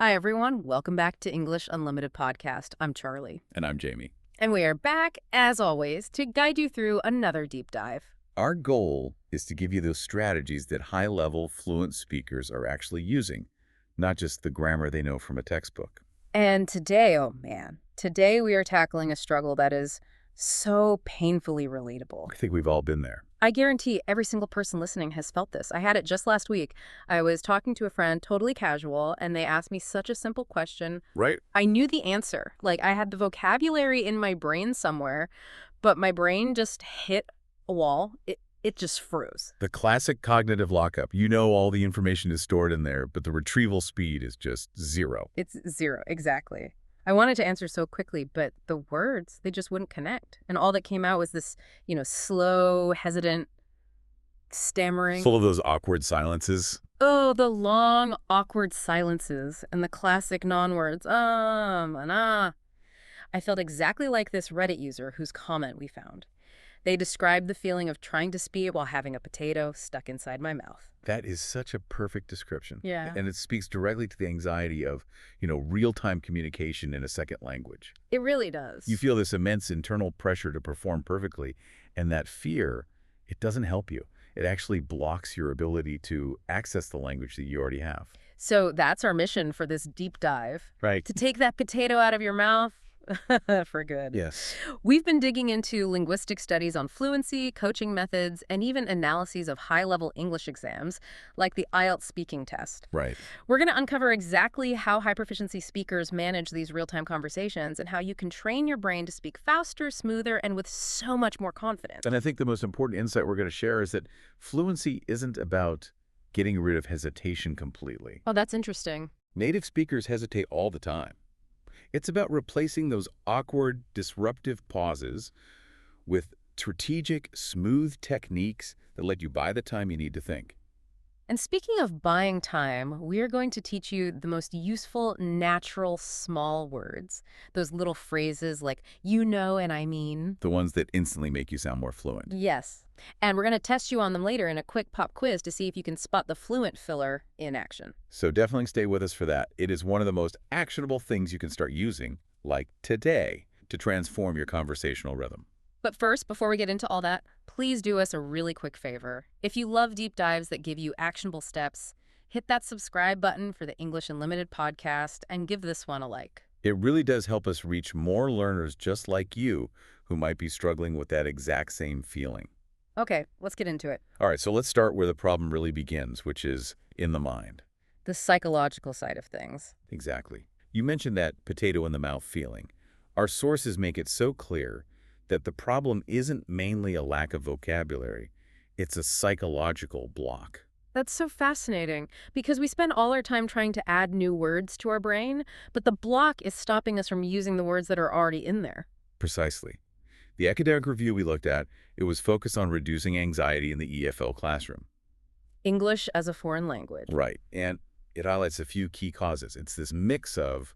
Hi, everyone. Welcome back to English Unlimited Podcast. I'm Charlie. And I'm Jamie. And we are back, as always, to guide you through another deep dive. Our goal is to give you those strategies that high-level, fluent speakers are actually using, not just the grammar they know from a textbook. And today, oh man, today we are tackling a struggle that is so painfully relatable. I think we've all been there. I guarantee every single person listening has felt this. I had it just last week. I was talking to a friend, totally casual, and they asked me such a simple question. Right. I knew the answer. Like, I had the vocabulary in my brain somewhere, but my brain just hit a wall. It just froze. The classic cognitive lockup. You know all the information is stored in there, but the retrieval speed is just zero. It's zero, exactly. I wanted to answer so quickly, but the words, they just wouldn't connect. And all that came out was this, slow, hesitant, stammering. Full of those awkward silences. Oh, the long, awkward silences and the classic non-words, and ah. I felt exactly like this Reddit user whose comment we found. They described the feeling of trying to speak while having a potato stuck inside my mouth. That is such a perfect description. Yeah. And it speaks directly to the anxiety of, real-time communication in a second language. It really does. You feel this immense internal pressure to perform perfectly, and that fear, it doesn't help you. It actually blocks your ability to access the language that you already have. So that's our mission for this deep dive. Right. To take that potato out of your mouth for good. Yes. We've been digging into linguistic studies on fluency, coaching methods, and even analyses of high-level English exams, like the IELTS speaking test. Right. We're going to uncover exactly how high-proficiency speakers manage these real-time conversations and how you can train your brain to speak faster, smoother, and with so much more confidence. And I think the most important insight we're going to share is that fluency isn't about getting rid of hesitation completely. Oh, that's interesting. Native speakers hesitate all the time. It's about replacing those awkward, disruptive pauses with strategic, smooth techniques that let you buy the time you need to think. And speaking of buying time, we are going to teach you the most useful, natural, small words. Those little phrases like, you know and I mean. The ones that instantly make you sound more fluent. Yes. And we're going to test you on them later in a quick pop quiz to see if you can spot the fluent filler in action. So definitely stay with us for that. It is one of the most actionable things you can start using, like today, to transform your conversational rhythm. But first, before we get into all that, please do us a really quick favor. If you love deep dives that give you actionable steps, hit that subscribe button for the English Unlimited podcast and give this one a like. It really does help us reach more learners just like you who might be struggling with that exact same feeling. Okay, let's get into it. All right, so let's start where the problem really begins, which is in the mind. The psychological side of things. Exactly. You mentioned that potato in the mouth feeling. Our sources make it so clear that the problem isn't mainly a lack of vocabulary. It's a psychological block. That's so fascinating because we spend all our time trying to add new words to our brain, but the block is stopping us from using the words that are already in there. Precisely. The academic review we looked at, it was focused on reducing anxiety in the EFL classroom. English as a foreign language. Right. And it highlights a few key causes. It's this mix of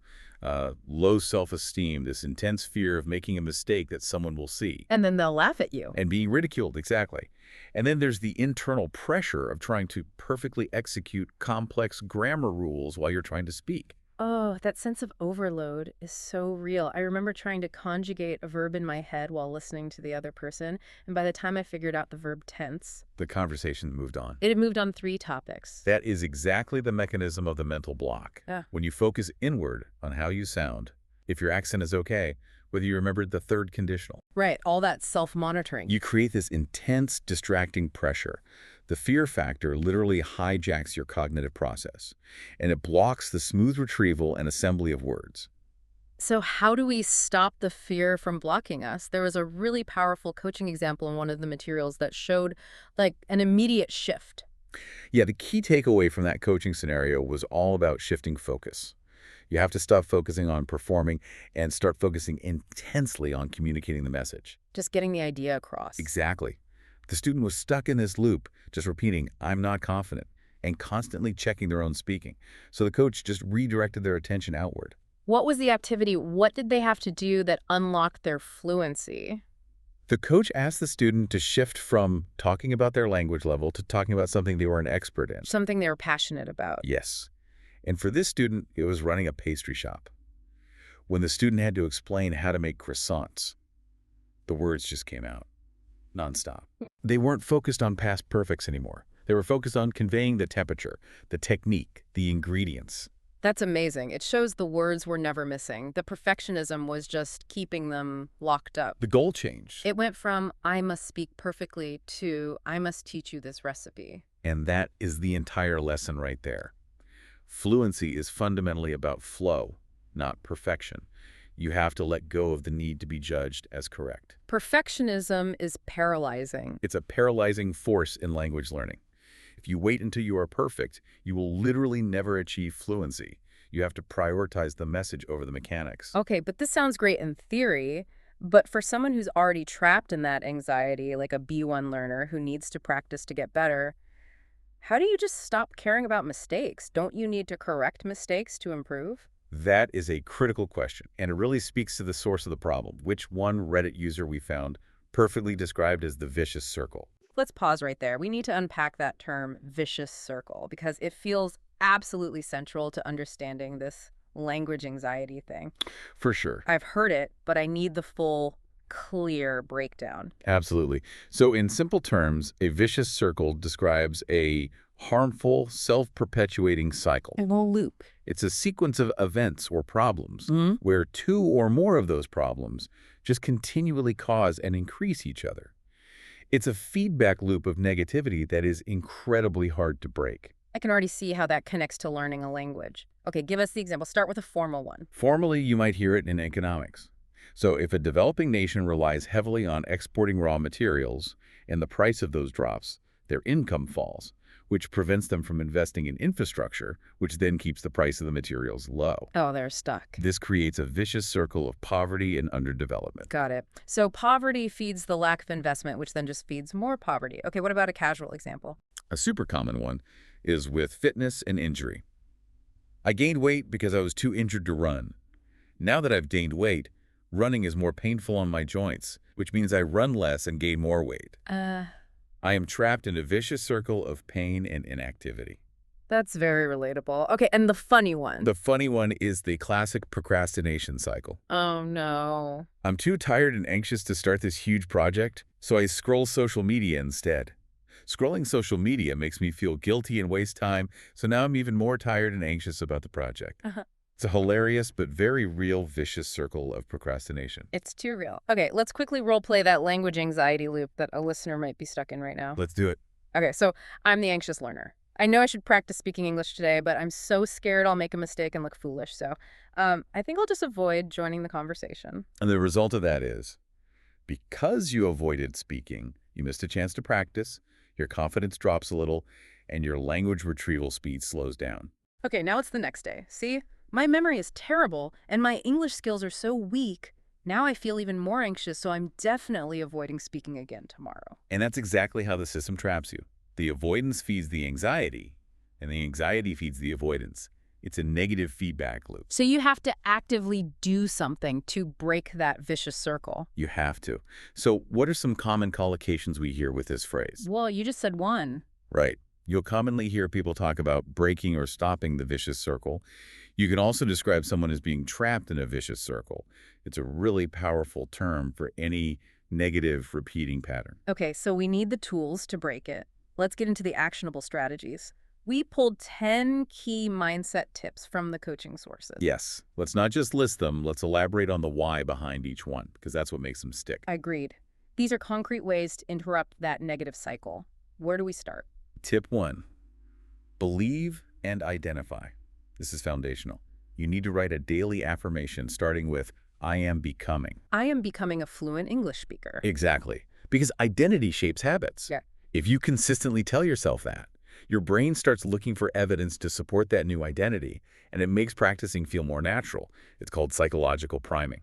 low self-esteem, this intense fear of making a mistake that someone will see. And then they'll laugh at you. And being ridiculed, exactly. And then there's the internal pressure of trying to perfectly execute complex grammar rules while you're trying to speak. Oh, that sense of overload is so real. I remember trying to conjugate a verb in my head while listening to the other person, and by the time I figured out the verb tense, The conversation moved on. it had moved on 3 topics. That is exactly the mechanism of the mental block. Yeah. When you focus inward on how you sound, if your accent is okay, whether you remembered the third conditional, Right, all that self-monitoring. you create this intense, distracting pressure. The fear factor literally hijacks your cognitive process, and it blocks the smooth retrieval and assembly of words. So how do we stop the fear from blocking us? There was a really powerful coaching example in one of the materials that showed like an immediate shift. Yeah, the key takeaway from that coaching scenario was all about shifting focus. You have to stop focusing on performing and start focusing intensely on communicating the message. Just getting the idea across. Exactly. The student was stuck in this loop, just repeating, I'm not confident, and constantly checking their own speaking. So the coach just redirected their attention outward. What was the activity? What did they have to do that unlocked their fluency? The coach asked the student to shift from talking about their language level to talking about something they were an expert in. Something they were passionate about. Yes. And for this student, it was running a pastry shop. When the student had to explain how to make croissants, the words just came out, nonstop. They weren't focused on past perfects anymore. They were focused on conveying the temperature, the technique, the ingredients. That's amazing. It shows the words were never missing. The perfectionism was just keeping them locked up. The goal changed. It went from, I must speak perfectly, to, I must teach you this recipe. And that is the entire lesson right there. Fluency is fundamentally about flow, not perfection. You have to let go of the need to be judged as correct. Perfectionism is paralyzing. It's a paralyzing force in language learning. If you wait until you are perfect, you will literally never achieve fluency. You have to prioritize the message over the mechanics. Okay, but this sounds great in theory, but for someone who's already trapped in that anxiety, like a B1 learner who needs to practice to get better, how do you just stop caring about mistakes? Don't you need to correct mistakes to improve? That is a critical question, and it really speaks to the source of the problem, which one Reddit user we found perfectly described as the vicious circle. Let's pause right there. We need to unpack that term, vicious circle, because it feels absolutely central to understanding this language anxiety thing. For sure. I've heard it, but I need the full, clear breakdown. Absolutely. So in simple terms, a vicious circle describes a harmful, self-perpetuating cycle. A little loop. It's a sequence of events or problems where two or more of those problems just continually cause and increase each other. It's a feedback loop of negativity that is incredibly hard to break. I can already see how that connects to learning a language. Okay, give us the example. Start with a formal one. Formally, you might hear it in economics. So if a developing nation relies heavily on exporting raw materials and the price of those drops, their income falls, which prevents them from investing in infrastructure, which then keeps the price of the materials low. Oh, they're stuck. This creates a vicious circle of poverty and underdevelopment. Got it. So poverty feeds the lack of investment, which then just feeds more poverty. Okay, what about a casual example? A super common one is with fitness and injury. I gained weight because I was too injured to run. Now that I've gained weight, running is more painful on my joints, which means I run less and gain more weight. I am trapped in a vicious circle of pain and inactivity. That's very relatable. Okay, and the funny one. The funny one is the classic procrastination cycle. Oh, no. I'm too tired and anxious to start this huge project, so I scroll social media instead. Scrolling social media makes me feel guilty and waste time, so now I'm even more tired and anxious about the project. It's a hilarious but very real vicious circle of procrastination. It's too real. Okay, let's quickly role play that language anxiety loop that a listener might be stuck in right now. Let's do it. Okay, so I'm the anxious learner. I know I should practice speaking English today, but I'm so scared I'll make a mistake and look foolish. So I think I'll just avoid joining the conversation. And the result of that is, because you avoided speaking, you missed a chance to practice, your confidence drops a little, and your language retrieval speed slows down. Okay, now it's the next day. See? My memory is terrible, and my English skills are so weak. Now I feel even more anxious, so I'm definitely avoiding speaking again tomorrow. And that's exactly how the system traps you. The avoidance feeds the anxiety, and the anxiety feeds the avoidance. It's a negative feedback loop. So you have to actively do something to break that vicious circle. You have to. So what are some common collocations we hear with this phrase? Well, you just said one. Right. You'll commonly hear people talk about breaking or stopping the vicious circle. You can also describe someone as being trapped in a vicious circle. It's a really powerful term for any negative repeating pattern. Okay, so we need the tools to break it. Let's get into the actionable strategies. We pulled 10 key mindset tips from the coaching sources. Yes. Let's not just list them. Let's elaborate on the why behind each one, because that's what makes them stick. Agreed. These are concrete ways to interrupt that negative cycle. Where do we start? Tip 1. Believe and identify. This is foundational. You need to write a daily affirmation starting with, I am becoming. I am becoming a fluent English speaker. Exactly. Because identity shapes habits. Yeah. If you consistently tell yourself that, your brain starts looking for evidence to support that new identity, and it makes practicing feel more natural. It's called psychological priming.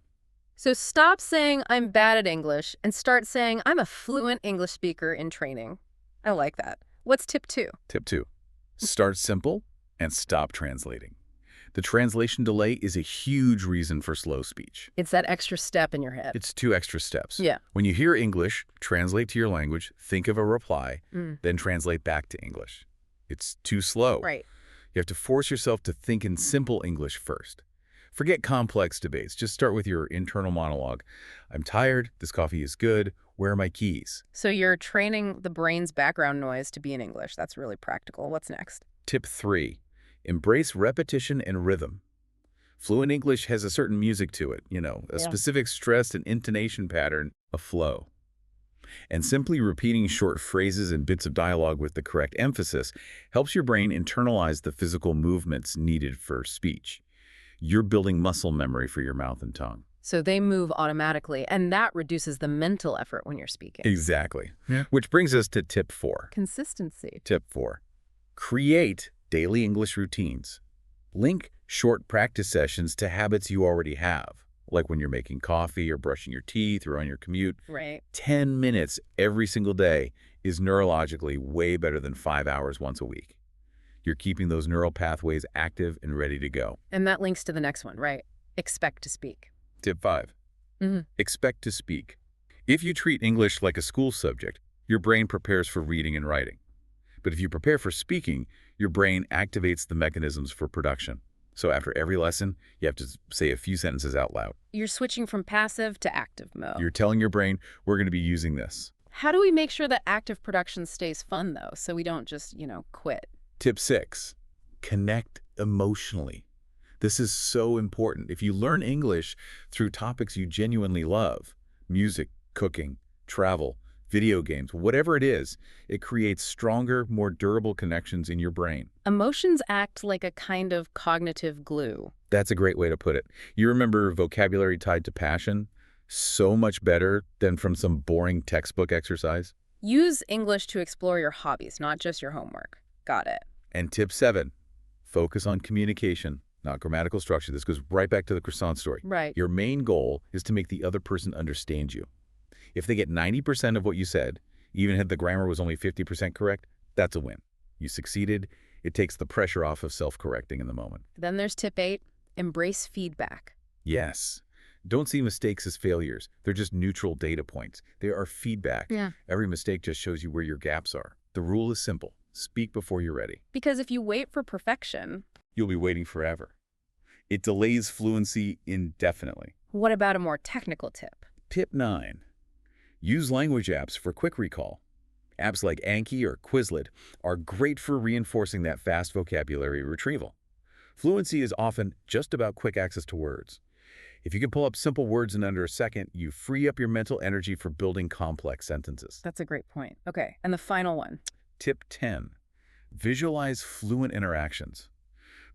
So stop saying I'm bad at English and start saying I'm a fluent English speaker in training. I like that. What's tip 2? Tip 2. Start simple and stop translating. The translation delay is a huge reason for slow speech. It's that extra step in your head. It's 2 extra steps. Yeah. When you hear English, translate to your language, think of a reply, then translate back to English. It's too slow. Right. You have to force yourself to think in simple English first. Forget complex debates. Just start with your internal monologue. I'm tired. This coffee is good. Where are my keys? So you're training the brain's background noise to be in English. That's really practical. What's next? Tip 3. Embrace repetition and rhythm. Fluent English has a certain music to it, a Yeah. specific stress and intonation pattern, a flow. And simply repeating short phrases and bits of dialogue with the correct emphasis helps your brain internalize the physical movements needed for speech. You're building muscle memory for your mouth and tongue. So they move automatically, and that reduces the mental effort when you're speaking. Exactly. Yeah. Which brings us to tip 4. Consistency. Tip 4. Create daily English routines. Link short practice sessions to habits you already have, like when you're making coffee or brushing your teeth or on your commute. Right. 10 minutes every single day is neurologically way better than 5 hours once a week. You're keeping those neural pathways active and ready to go. And that links to the next one, right? Expect to speak. Tip 5. Expect to speak. If you treat English like a school subject, your brain prepares for reading and writing. But if you prepare for speaking, your brain activates the mechanisms for production. So after every lesson, you have to say a few sentences out loud. You're switching from passive to active mode. You're telling your brain, we're going to be using this. How do we make sure that active production stays fun, though, so we don't just, quit? Tip 6. Connect emotionally. This is so important. If you learn English through topics you genuinely love, music, cooking, travel, video games, whatever it is, it creates stronger, more durable connections in your brain. Emotions act like a kind of cognitive glue. That's a great way to put it. You remember vocabulary tied to passion? So much better than from some boring textbook exercise. Use English to explore your hobbies, not just your homework. Got it. And tip 7, focus on communication, not grammatical structure. This goes right back to the croissant story. Right. Your main goal is to make the other person understand you. If they get 90% of what you said, even if the grammar was only 50% correct, that's a win. You succeeded. It takes the pressure off of self-correcting in the moment. Then there's tip 8, embrace feedback. Yes. Don't see mistakes as failures. They're just neutral data points. They are feedback. Yeah. Every mistake just shows you where your gaps are. The rule is simple. Speak before you're ready. Because if you wait for perfection, You'll be waiting forever. It delays fluency indefinitely. what about a more technical tip? Tip 9. Use language apps for quick recall. Apps like Anki or Quizlet are great for reinforcing that fast vocabulary retrieval. Fluency is often just about quick access to words. If you can pull up simple words in under a second, you free up your mental energy for building complex sentences. That's a great point. Okay, and the final one. Tip 10. Visualize fluent interactions.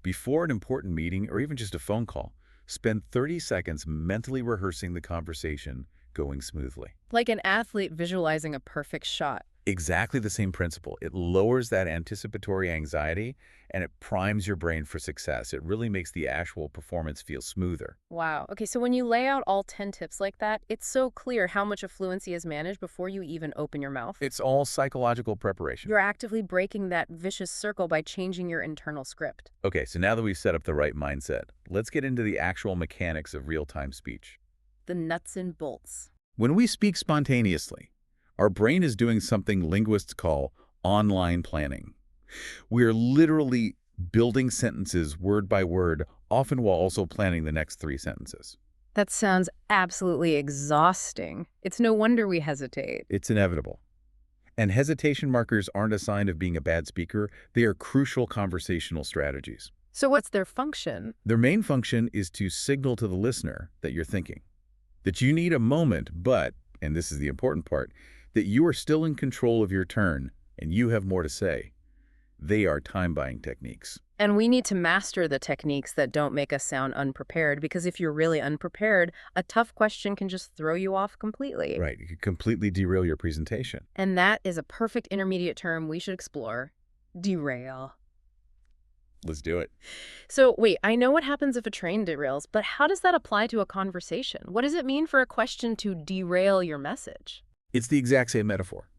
Before an important meeting or even just a phone call, spend 30 seconds mentally rehearsing the conversation going smoothly. Like an athlete visualizing a perfect shot. Exactly the same principle. It lowers that anticipatory anxiety and it primes your brain for success. It really makes the actual performance feel smoother. Wow. Okay, so when you lay out all 10 tips like that, it's so clear how much of fluency is managed before you even open your mouth. It's all psychological preparation. You're actively breaking that vicious circle by changing your internal script. Okay, so now that we've set up the right mindset, let's get into the actual mechanics of real-time speech. The nuts and bolts. When we speak spontaneously, our brain is doing something linguists call online planning. We're literally building sentences word by word, often while also planning the next 3 sentences. That sounds absolutely exhausting. It's no wonder we hesitate. It's inevitable. And hesitation markers aren't a sign of being a bad speaker. They are crucial conversational strategies. So what's their function? Their main function is to signal to the listener that you're thinking, that you need a moment, but, and this is the important part, that you are still in control of your turn and you have more to say. They are time-buying techniques. And we need to master the techniques that don't make us sound unprepared, because if you're really unprepared, a tough question can just throw you off completely. Right, it could completely derail your presentation. And that is a perfect intermediate term we should explore. Derail. Let's do it. So wait, I know what happens if a train derails, but how does that apply to a conversation? What does it mean for a question to derail your message? It's the exact same metaphor.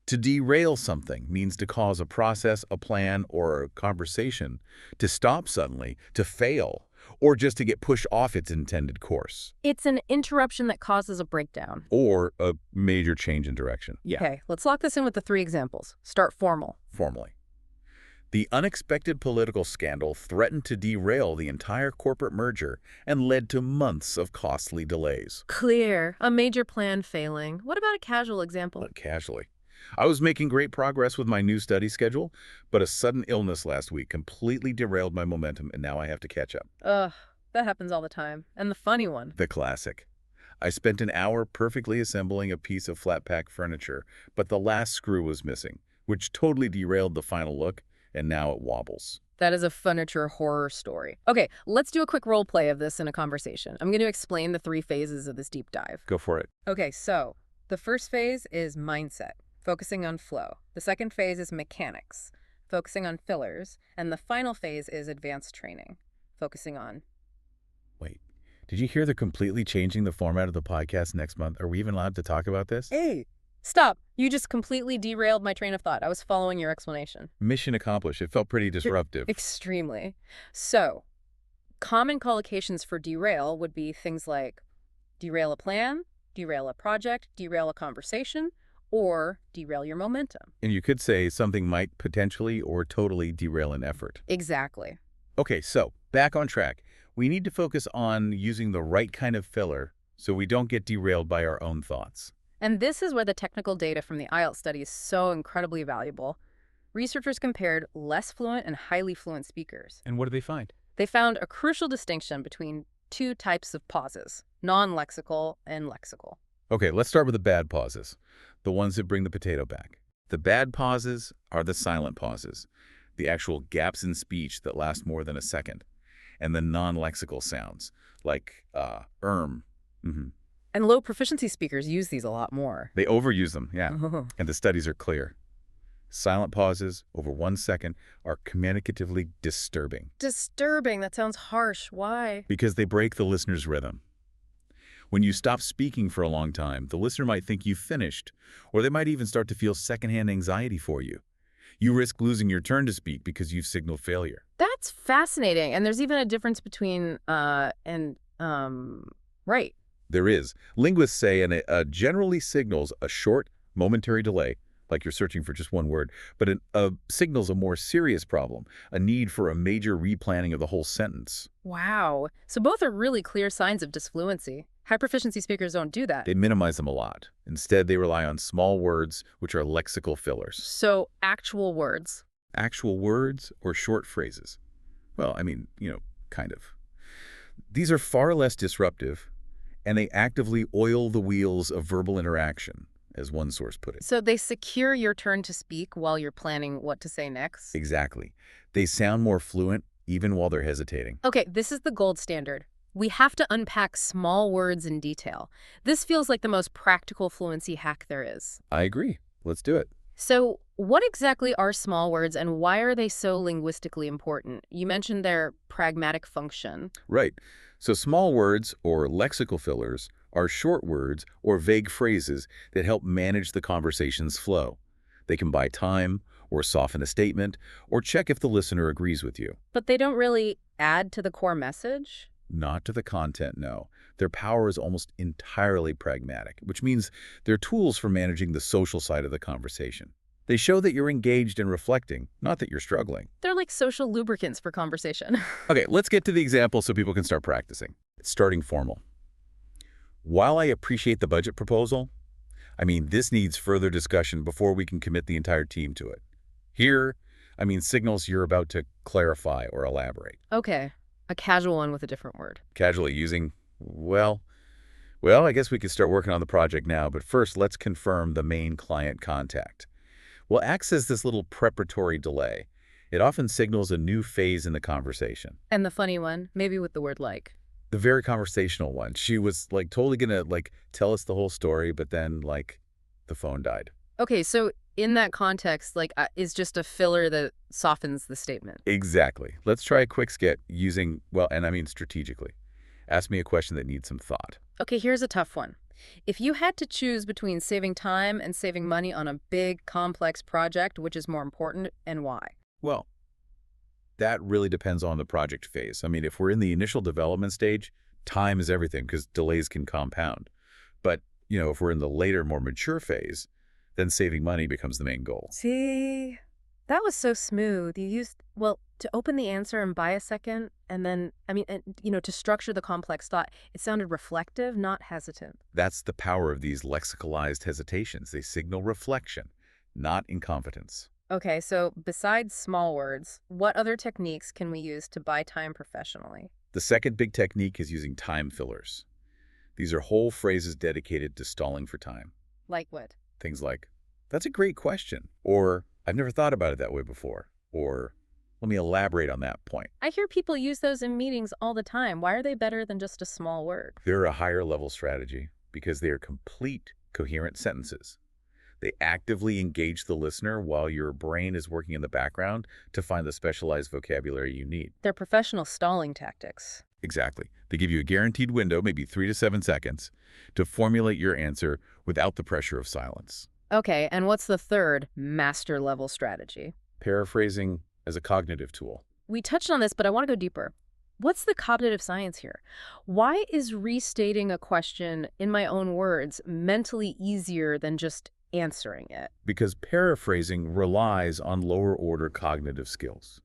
To derail something means to cause a process, a plan, or a conversation to stop suddenly, to fail, or just to get pushed off its intended course. It's an interruption that causes a breakdown. Or a major change in direction. Okay, let's lock this in with the 3 examples. Start formal. Formally. The unexpected political scandal threatened to derail the entire corporate merger and led to months of costly delays. Clear. A major plan failing. What about a casual example? Casually. I was making great progress with my new study schedule, but a sudden illness last week completely derailed my momentum, and now I have to catch up. Ugh, that happens all the time. And the funny one. The classic. I spent an hour perfectly assembling a piece of flat-pack furniture, but the last screw was missing, which totally derailed the final look, and now it wobbles. That is a furniture horror story. Okay, let's do a quick role play of this in a conversation. I'm going to explain the 3 phases of this deep dive. Go for it. Okay, so the first phase is mindset, focusing on flow. The second phase is mechanics, focusing on fillers. And the final phase is advanced training, focusing on... Wait, did you hear they're completely changing the format of the podcast next month? Are we even allowed to talk about this? Hey, stop. You just completely derailed my train of thought. I was following your explanation. Mission accomplished. It felt pretty disruptive. Extremely. So, common collocations for derail would be things like derail a plan, derail a project, derail a conversation, or derail your momentum. And you could say something might potentially or totally derail an effort. Exactly. Okay, so back on track. We need to focus on using the right kind of filler so we don't get derailed by our own thoughts. And this is where the technical data from the IELTS study is so incredibly valuable. Researchers compared less fluent and highly fluent speakers. And what did they find? They found a crucial distinction between 2 types of pauses, non-lexical and lexical. Okay, let's start with the bad pauses, the ones that bring the potato back. The bad pauses are the silent pauses, the actual gaps in speech that last more than a second, and the non-lexical sounds, like And low proficiency speakers use these a lot more. They overuse them, yeah, Oh. and the studies are clear. Silent pauses over 1 second are communicatively disturbing Disturbing. That sounds harsh. Why? because they break the listener's rhythm. When you stop speaking for a long time, the listener might think you've finished, or they might even start to feel secondhand anxiety for you. You risk losing your turn to speak because you've signaled failure. That's fascinating. And there's even a difference between right. There is. Linguists say and it generally signals a short, momentary delay, like you're searching for just one word, but it signals a more serious problem, a need for a major replanning of the whole sentence. Wow. So both are really clear signs of disfluency. High proficiency speakers don't do that. They minimize them a lot. Instead, they rely on small words, which are lexical fillers. So actual words. Actual words or short phrases. Well, I mean, kind of. These are far less disruptive, and they actively oil the wheels of verbal interaction, as one source put it. So they secure your turn to speak while you're planning what to say next? Exactly. They sound more fluent even while they're hesitating. Okay, this is the gold standard. We have to unpack small words in detail. This feels like the most practical fluency hack there is. I agree. Let's do it. So what exactly are small words and why are they so linguistically important? You mentioned their pragmatic function. Right. So small words, or lexical fillers, are short words or vague phrases that help manage the conversation's flow. They can buy time, or soften a statement, or check if the listener agrees with you. But they don't really add to the core message? Not to the content, no. Their power is almost entirely pragmatic, which means they're tools for managing the social side of the conversation. They show that you're engaged and reflecting, not that you're struggling. They're like social lubricants for conversation. Okay, let's get to the example so people can start practicing. Starting formal. While I appreciate the budget proposal, this needs further discussion before we can commit the entire team to it. Here, signals you're about to clarify or elaborate. Okay, a casual one with a different word. Casually using, well, I guess we could start working on the project now, but first let's confirm the main client contact. Well, acts as this little preparatory delay. It often signals a new phase in the conversation. And the funny one, maybe with the word like. The very conversational one. She was totally gonna tell us the whole story, but then the phone died. Okay, so in that context, is just a filler that softens the statement. Exactly. Let's try a quick skit using, strategically. Ask me a question that needs some thought. Okay, here's a tough one. If you had to choose between saving time and saving money on a big, complex project, which is more important and why? Well, that really depends on the project phase. If we're in the initial development stage, time is everything because delays can compound. But, if we're in the later, more mature phase, then saving money becomes the main goal. See, That was so smooth. You used, well, to open the answer and buy a second, and then, to structure the complex thought, it sounded reflective, not hesitant. That's the power of these lexicalized hesitations. They signal reflection, not incompetence. Okay, so besides small words, what other techniques can we use to buy time professionally? The second big technique is using time fillers. These are whole phrases dedicated to stalling for time. Like what? Things like, "That's a great question," or "I've never thought about it that way before," or "Let me elaborate on that point." I hear people use those in meetings all the time. Why are they better than just a small word? They're a higher level strategy because they are complete, coherent sentences. They actively engage the listener while your brain is working in the background to find the specialized vocabulary you need. They're professional stalling tactics. Exactly. They give you a guaranteed window, maybe 3 to 7 seconds, to formulate your answer without the pressure of silence. Okay, and what's the third master level strategy? Paraphrasing as a cognitive tool. We touched on this, but I want to go deeper. What's the cognitive science here? Why is restating a question in my own words mentally easier than just answering it? Because paraphrasing relies on lower order cognitive skills.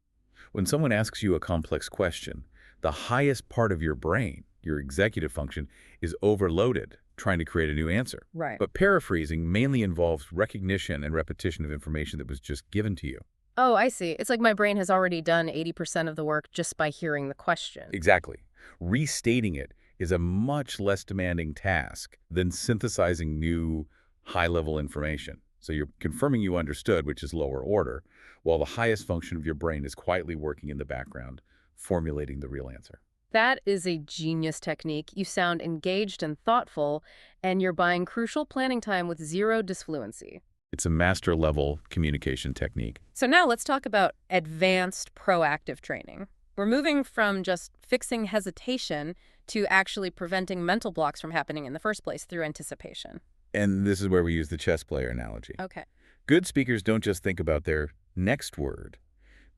When someone asks you a complex question, the highest part of your brain, your executive function, is overloaded trying to create a new answer. Right. But paraphrasing mainly involves recognition and repetition of information that was just given to you. Oh, I see. It's like my brain has already done 80% of the work just by hearing the question. Exactly. Restating it is a much less demanding task than synthesizing new high-level information. So you're confirming you understood, which is lower order, while the highest function of your brain is quietly working in the background, formulating the real answer. That is a genius technique. You sound engaged and thoughtful, and you're buying crucial planning time with zero disfluency. It's a master-level communication technique. So now let's talk about advanced proactive training. We're moving from just fixing hesitation to actually preventing mental blocks from happening in the first place through anticipation. And this is where we use the chess player analogy. Okay. Good speakers don't just think about their next word.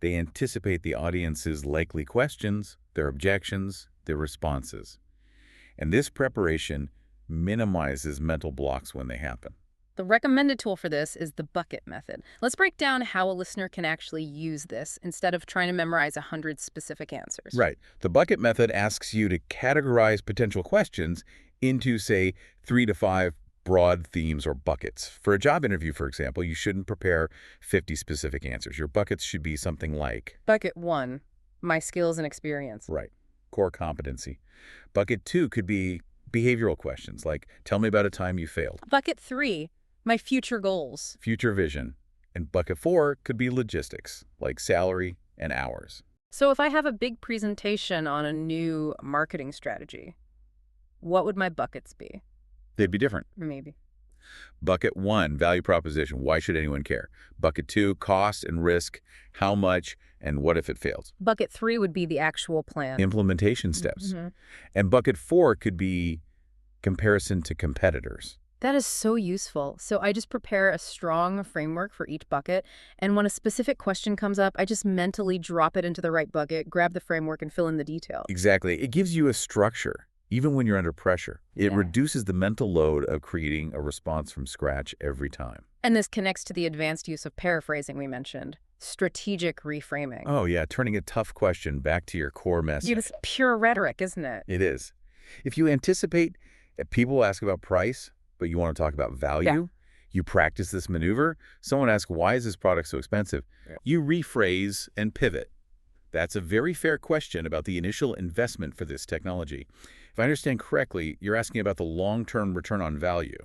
They anticipate the audience's likely questions, their objections, their responses. And this preparation minimizes mental blocks when they happen. The recommended tool for this is the bucket method. Let's break down how a listener can actually use this instead of trying to memorize 100 specific answers. Right. The bucket method asks you to categorize potential questions into, say, 3 to 5 broad themes or buckets. For a job interview, for example, you shouldn't prepare 50 specific answers. Your buckets should be something like... Bucket 1, my skills and experience. Right. Core competency. Bucket 2 could be behavioral questions like, tell me about a time you failed. Bucket 3, my future goals. Future vision. And bucket 4 could be logistics, like salary and hours. So if I have a big presentation on a new marketing strategy, what would my buckets be? They'd be different. Maybe. Bucket 1, value proposition. Why should anyone care? Bucket 2, cost and risk. How much and what if it fails? Bucket 3 would be the actual plan. Implementation steps. Mhm. And bucket 4 could be comparison to competitors. That is so useful. So I just prepare a strong framework for each bucket, and when a specific question comes up, I just mentally drop it into the right bucket, grab the framework, and fill in the detail. Exactly. It gives you a structure, even when you're under pressure. It Yeah. reduces the mental load of creating a response from scratch every time. And this connects to the advanced use of paraphrasing we mentioned, strategic reframing. Oh, yeah, turning a tough question back to your core message. It's pure rhetoric, isn't it? It is. If you anticipate that people will ask about price, but you want to talk about value, Yeah. you practice this maneuver. Someone asks, why is this product so expensive? Yeah. You rephrase and pivot. That's a very fair question about the initial investment for this technology. If I understand correctly, you're asking about the long-term return on value.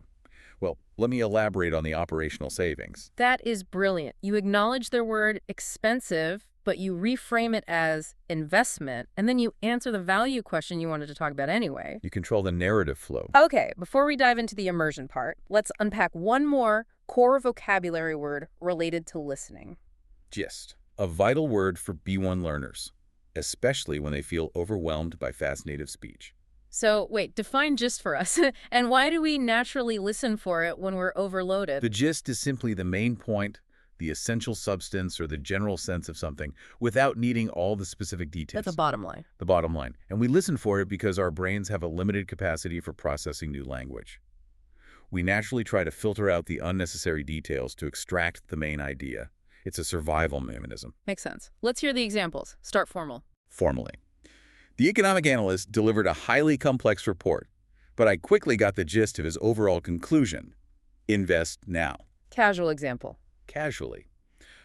Well, let me elaborate on the operational savings. That is brilliant. You acknowledge their word expensive, but you reframe it as investment, and then you answer the value question you wanted to talk about anyway. You control the narrative flow. Okay, before we dive into the immersion part, let's unpack one more core vocabulary word related to listening. Gist. A vital word for B1 learners, especially when they feel overwhelmed by fast native speech. So, wait, define gist for us. And why do we naturally listen for it when we're overloaded? The gist is simply the main point, the essential substance, or the general sense of something, without needing all the specific details. That's a bottom line. The bottom line. And we listen for it because our brains have a limited capacity for processing new language. We naturally try to filter out the unnecessary details to extract the main idea. It's a survival mechanism. Makes sense. Let's hear the examples. Start formal. Formally, the economic analyst delivered a highly complex report, but I quickly got the gist of his overall conclusion. Invest now. Casual example. Casually,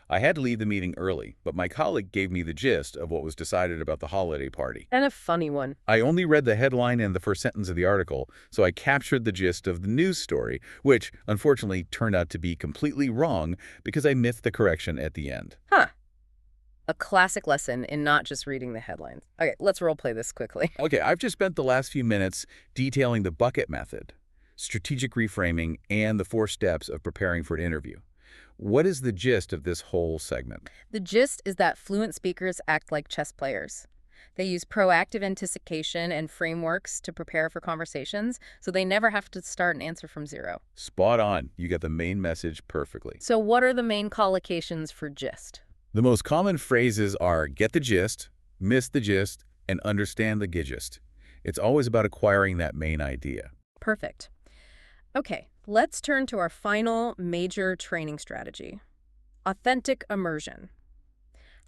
I had to leave the meeting early, but my colleague gave me the gist of what was decided about the holiday party. And a funny one. I only read the headline and the first sentence of the article, so I captured the gist of the news story, which, unfortunately, turned out to be completely wrong because I missed the correction at the end. Huh. A classic lesson in not just reading the headlines. Okay, let's role play this quickly. Okay, I've just spent the last few minutes detailing the bucket method, strategic reframing, and the 4 steps of preparing for an interview. What is the gist of this whole segment? The gist is that fluent speakers act like chess players. They use proactive anticipation and frameworks to prepare for conversations, so they never have to start an answer from zero. Spot on. You got the main message perfectly. So what are the main collocations for gist? The most common phrases are get the gist, miss the gist, and understand the gist. It's always about acquiring that main idea. Perfect. Okay, let's turn to our final major training strategy, authentic immersion.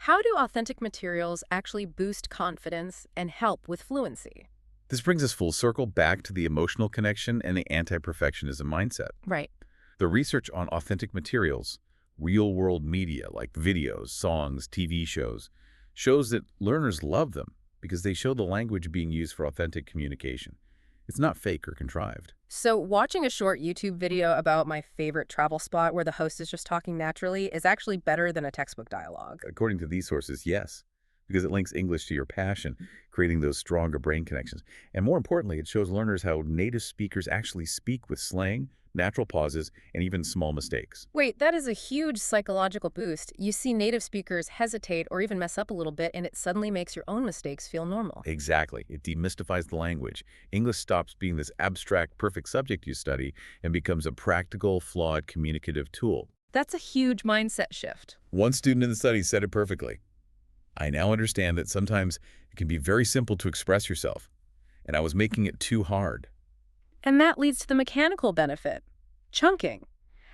How do authentic materials actually boost confidence and help with fluency? This brings us full circle back to the emotional connection and the anti-perfectionism mindset. Right. The research on authentic materials, real-world media like videos, songs, TV shows, shows that learners love them because they show the language being used for authentic communication. It's not fake or contrived. So watching a short YouTube video about my favorite travel spot where the host is just talking naturally is actually better than a textbook dialogue. According to these sources, yes, because it links English to your passion, creating those stronger brain connections. And more importantly, it shows learners how native speakers actually speak with slang, natural pauses, and even small mistakes. Wait, that is a huge psychological boost. You see native speakers hesitate or even mess up a little bit, and it suddenly makes your own mistakes feel normal. Exactly. It demystifies the language. English stops being this abstract, perfect subject you study and becomes a practical, flawed communicative tool. That's a huge mindset shift. One student in the study said it perfectly. I now understand that sometimes it can be very simple to express yourself, and I was making it too hard. And that leads to the mechanical benefit, chunking.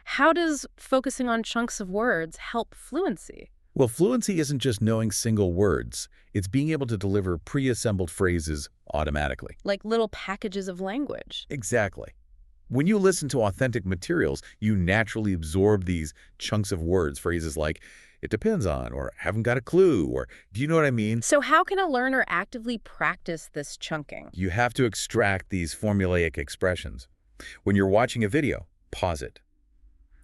How does focusing on chunks of words help fluency? Well, fluency isn't just knowing single words. It's being able to deliver pre-assembled phrases automatically. Like little packages of language. Exactly. When you listen to authentic materials, you naturally absorb these chunks of words, phrases like, it depends on, or haven't got a clue, or do you know what I mean? So how can a learner actively practice this chunking? You have to extract these formulaic expressions. When you're watching a video, pause it.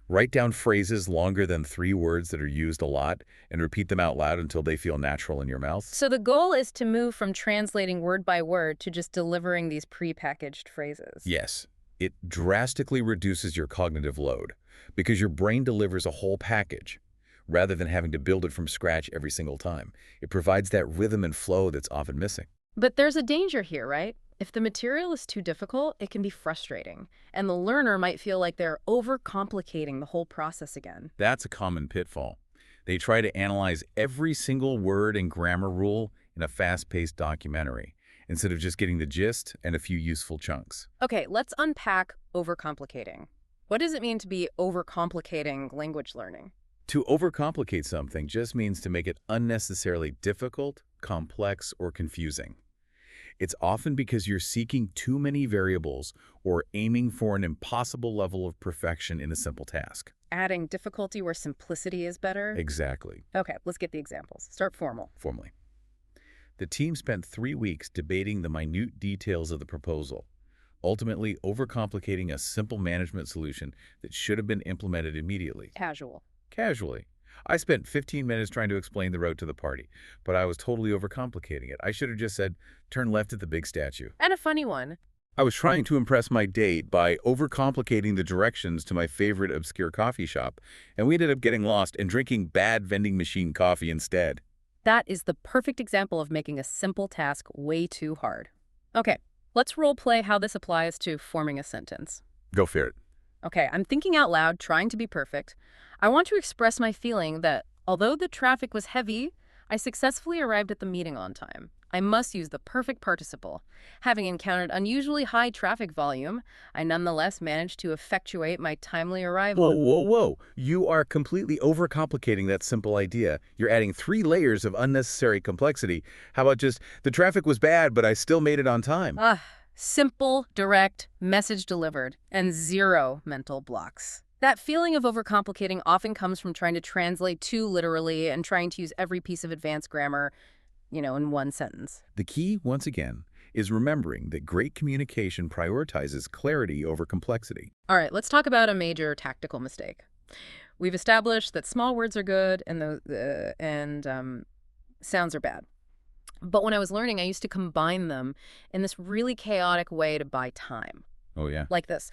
Write down phrases longer than 3 words that are used a lot and repeat them out loud until they feel natural in your mouth. So the goal is to move from translating word by word to just delivering these pre-packaged phrases. Yes, it drastically reduces your cognitive load because your brain delivers a whole package rather than having to build it from scratch every single time. It provides that rhythm and flow that's often missing. But there's a danger here, right? If the material is too difficult, it can be frustrating, and the learner might feel like they're overcomplicating the whole process again. That's a common pitfall. They try to analyze every single word and grammar rule in a fast-paced documentary, instead of just getting the gist and a few useful chunks. Okay, let's unpack overcomplicating. What does it mean to be overcomplicating language learning? To overcomplicate something just means to make it unnecessarily difficult, complex, or confusing. It's often because you're seeking too many variables or aiming for an impossible level of perfection in a simple task. Adding difficulty where simplicity is better? Exactly. Okay, let's get the examples. Start formal. Formally. The team spent 3 weeks debating the minute details of the proposal, ultimately overcomplicating a simple management solution that should have been implemented immediately. Casual. Casually. I spent 15 minutes trying to explain the road to the party, but I was totally overcomplicating it. I should have just said, turn left at the big statue. And a funny one. I was trying to impress my date by overcomplicating the directions to my favorite obscure coffee shop, and we ended up getting lost and drinking bad vending machine coffee instead. That is the perfect example of making a simple task way too hard. Okay, let's role play how this applies to forming a sentence. Go for it. Okay, I'm thinking out loud, trying to be perfect. I want to express my feeling that although the traffic was heavy, I successfully arrived at the meeting on time. I must use the perfect participle. Having encountered unusually high traffic volume, I nonetheless managed to effectuate my timely Whoa, arrival. whoa, whoa. You are completely overcomplicating that simple idea. You're adding 3 layers of unnecessary complexity. How about just, the traffic was bad, but I still made it on time? Ah, simple, direct, message delivered, and zero mental blocks. That feeling of overcomplicating often comes from trying to translate too literally and trying to use every piece of advanced grammar, in one sentence. The key, once again, is remembering that great communication prioritizes clarity over complexity. All right, let's talk about a major tactical mistake. We've established that small words are good and sounds are bad. But when I was learning, I used to combine them in this really chaotic way to buy time. Oh, yeah? Like this.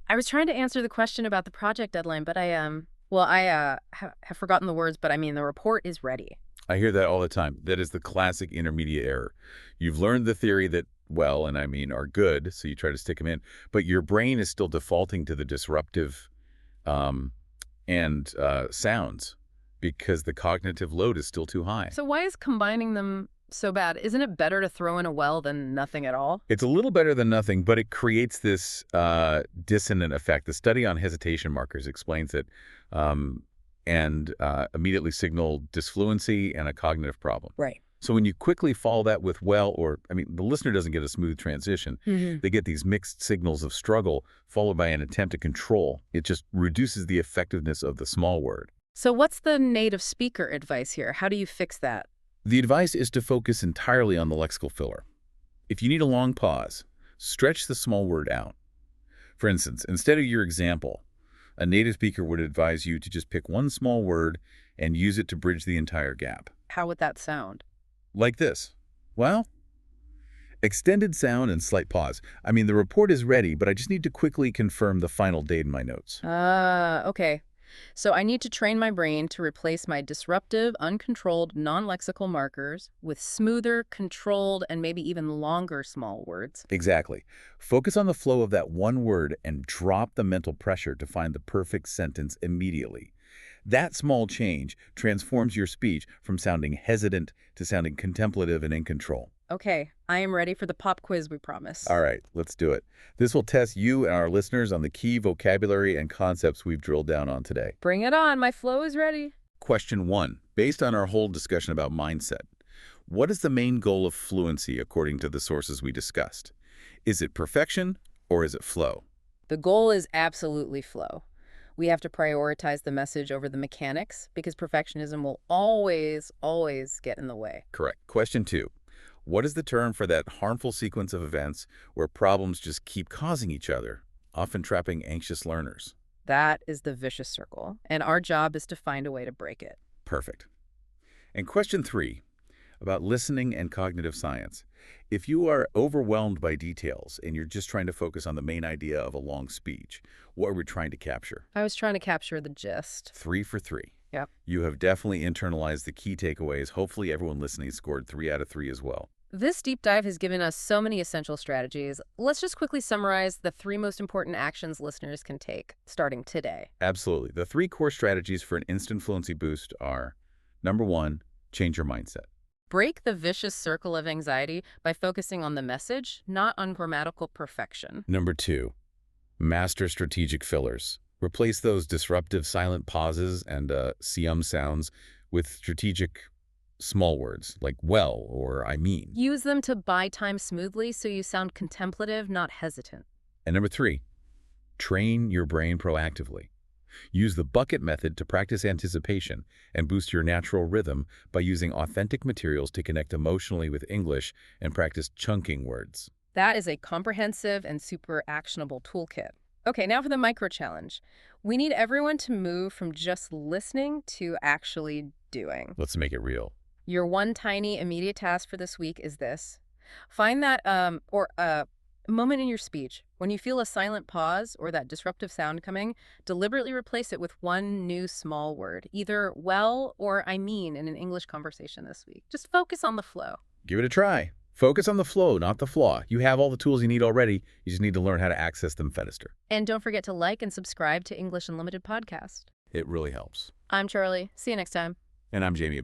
I was trying to answer the question about the project deadline, but I have forgotten the words, but I mean, the report is ready. I hear that all the time. That is the classic intermediate error. You've learned the theory that, well, and I mean, are good, so you try to stick them in, but your brain is still defaulting to the disruptive sounds because the cognitive load is still too high. So why is combining them so bad? Isn't it better to throw in a well than nothing at all? It's a little better than nothing, but it creates this dissonant effect. The study on hesitation markers explains it and immediately signal disfluency and a cognitive problem. Right. So when you quickly follow that with well, or, I mean, the listener doesn't get a smooth transition. They get these mixed signals of struggle followed by an attempt to control. It just reduces the effectiveness of the small word. So what's the native speaker advice here? How do you fix that? The advice is to focus entirely on the lexical filler. If you need a long pause, stretch the small word out. For instance, instead of your example, a native speaker would advise you to just pick one small word and use it to bridge the entire gap. How would that sound? Like this. Well, extended sound and slight pause. I mean, the report is ready, but I just need to quickly confirm the final date in my notes. Okay. So I need to train my brain to replace my disruptive, uncontrolled, non-lexical markers with smoother, controlled, and maybe even longer small words. Exactly. Focus on the flow of that one word and drop the mental pressure to find the perfect sentence immediately. That small change transforms your speech from sounding hesitant to sounding contemplative and in control. Okay, I am ready for the pop quiz we promised. All right, let's do it. This will test you and our listeners on the key vocabulary and concepts we've drilled down on today. Bring it on, my flow is ready. Question 1. Based on our whole discussion about mindset, what is the main goal of fluency according to the sources we discussed? Is it perfection or is it flow? The goal is absolutely flow. We have to prioritize the message over the mechanics because perfectionism will always get in the way. Correct. Question 2. What is the term for that harmful sequence of events where problems just keep causing each other, often trapping anxious learners? That is the vicious circle, and our job is to find a way to break it. Perfect. And question 3, about listening and cognitive science. If you are overwhelmed by details and you're just trying to focus on the main idea of a long speech, what are we trying to capture? I was trying to capture the gist. 3 for 3. Yep. You have definitely internalized the key takeaways. Hopefully everyone listening scored 3 out of 3 as well. This deep dive has given us so many essential strategies. Let's just quickly summarize the 3 most important actions listeners can take, starting today. Absolutely. The 3 core strategies for an instant fluency boost are, number 1, change your mindset. Break the vicious circle of anxiety by focusing on the message, not on grammatical perfection. Number 2, master strategic fillers. Replace those disruptive silent pauses and CM sounds with strategic small words like well or I mean. Use them to buy time smoothly so you sound contemplative, not hesitant. And number 3, train your brain proactively. Use the bucket method to practice anticipation and boost your natural rhythm by using authentic materials to connect emotionally with English and practice chunking words. That is a comprehensive and super actionable toolkit. Okay, now for the micro challenge. We need everyone to move from just listening to actually doing. Let's make it real. Your one tiny immediate task for this week is this. Find that moment in your speech when you feel a silent pause or that disruptive sound coming, deliberately replace it with one new small word, either well or I mean in an English conversation this week. Just focus on the flow. Give it a try. Focus on the flow, not the flaw. You have all the tools you need already. You just need to learn how to access them faster. And don't forget to like and subscribe to English Unlimited podcast. It really helps. I'm Charlie. See you next time. And I'm Jamie.